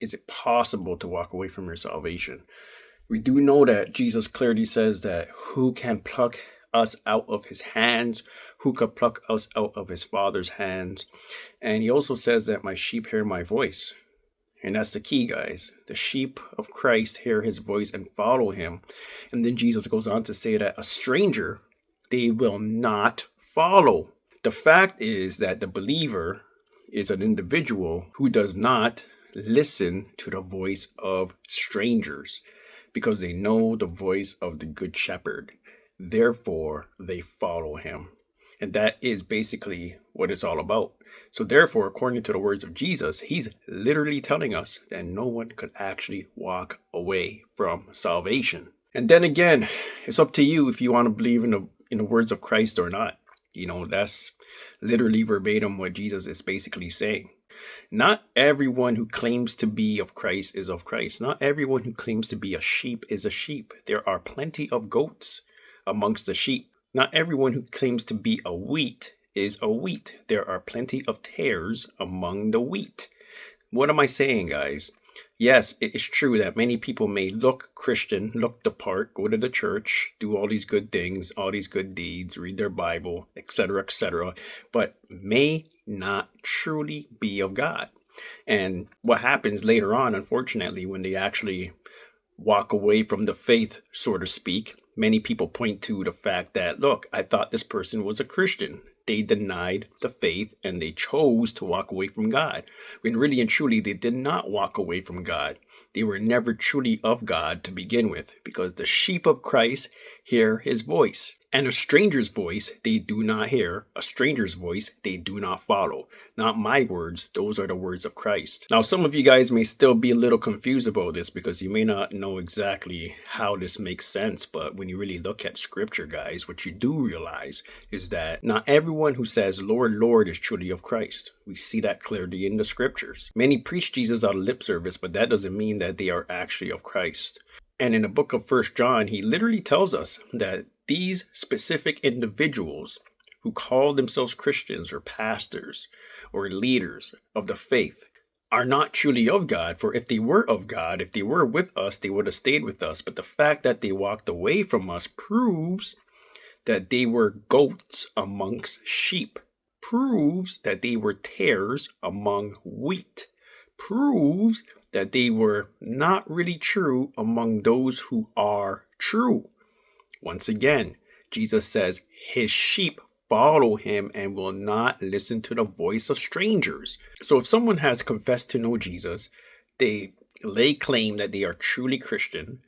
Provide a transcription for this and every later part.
is it possible to walk away from your salvation? We do know that Jesus clearly says that who can pluck us out of his hands? Who can pluck us out of his Father's hands? And he also says that my sheep hear my voice. And that's the key, guys. The sheep of Christ hear his voice and follow him. And then Jesus goes on to say that a stranger they will not follow. The fact is that the believer is an individual who does not listen to the voice of strangers because they know the voice of the good shepherd. Therefore, they follow him. And that is basically what it's all about. So therefore, according to the words of Jesus, he's literally telling us that no one could actually walk away from salvation. And then again, it's up to you if you want to believe in the words of Christ or not. That's literally verbatim what Jesus is basically saying. Not everyone who claims to be of Christ is of Christ. Not everyone who claims to be a sheep is a sheep. There are plenty of goats amongst the sheep. Not everyone who claims to be a wheat is a wheat. There are plenty of tares among the wheat. What am I saying, guys? Yes, it is true that many people may look Christian, look the part, go to the church, do all these good things, all these good deeds, read their Bible, etc., but may not truly be of God. And what happens later on, unfortunately, when they actually walk away from the faith, so to speak, many people point to the fact that, look, I thought this person was a Christian. They denied the faith and they chose to walk away from God. When really and truly, they did not walk away from God. They were never truly of God to begin with, because the sheep of Christ hear his voice. And a stranger's voice they do not hear. A stranger's voice they do not follow. Not my words, those are the words of Christ. Now, some of you guys may still be a little confused about this because you may not know exactly how this makes sense. But when you really look at scripture, guys, what you do realize is that not everyone who says, Lord, Lord, is truly of Christ. We see that clearly in the scriptures. Many preach Jesus out of lip service, but that doesn't mean that they are actually of Christ. And in the book of 1 John, he literally tells us that these specific individuals who call themselves Christians or pastors or leaders of the faith are not truly of God. For if they were of God, if they were with us, they would have stayed with us. But the fact that they walked away from us proves that they were goats amongst sheep, proves that they were tares among wheat, proves that they were not really true among those who are true. Once again, Jesus says his sheep follow him and will not listen to the voice of strangers. So if someone has confessed to know Jesus, they lay claim that they are truly Christian,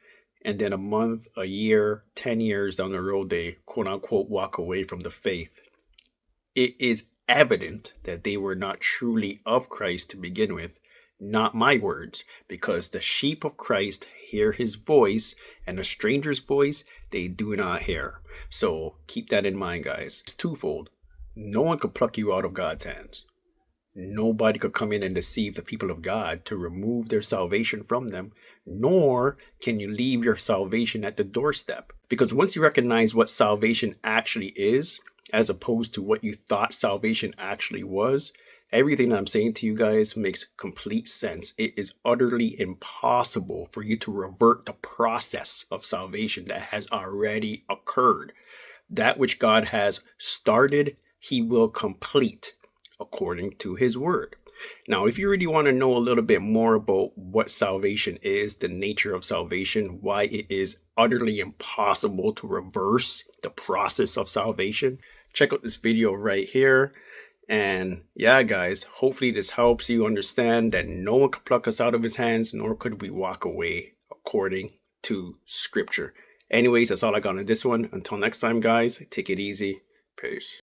and then a month, a year, 10 years down the road, they quote unquote walk away from the faith. It is evident that they were not truly of Christ to begin with. Not my words, because the sheep of Christ hear his voice, and a stranger's voice they do not hear. So keep that in mind, guys. It's twofold. No one could pluck you out of God's hands. Nobody could come in and deceive the people of God to remove their salvation from them, nor can you leave your salvation at the doorstep. Because once you recognize what salvation actually is, as opposed to what you thought salvation actually was, everything that I'm saying to you guys makes complete sense. It is utterly impossible for you to revert the process of salvation that has already occurred. That which God has started, he will complete according to his word. Now, if you really want to know a little bit more about what salvation is, the nature of salvation, why it is utterly impossible to reverse the process of salvation, check out this video right here. And yeah, guys, hopefully this helps you understand that no one could pluck us out of his hands, nor could we walk away according to scripture. Anyways, that's all I got on this one. Until next time, guys, take it easy. Peace.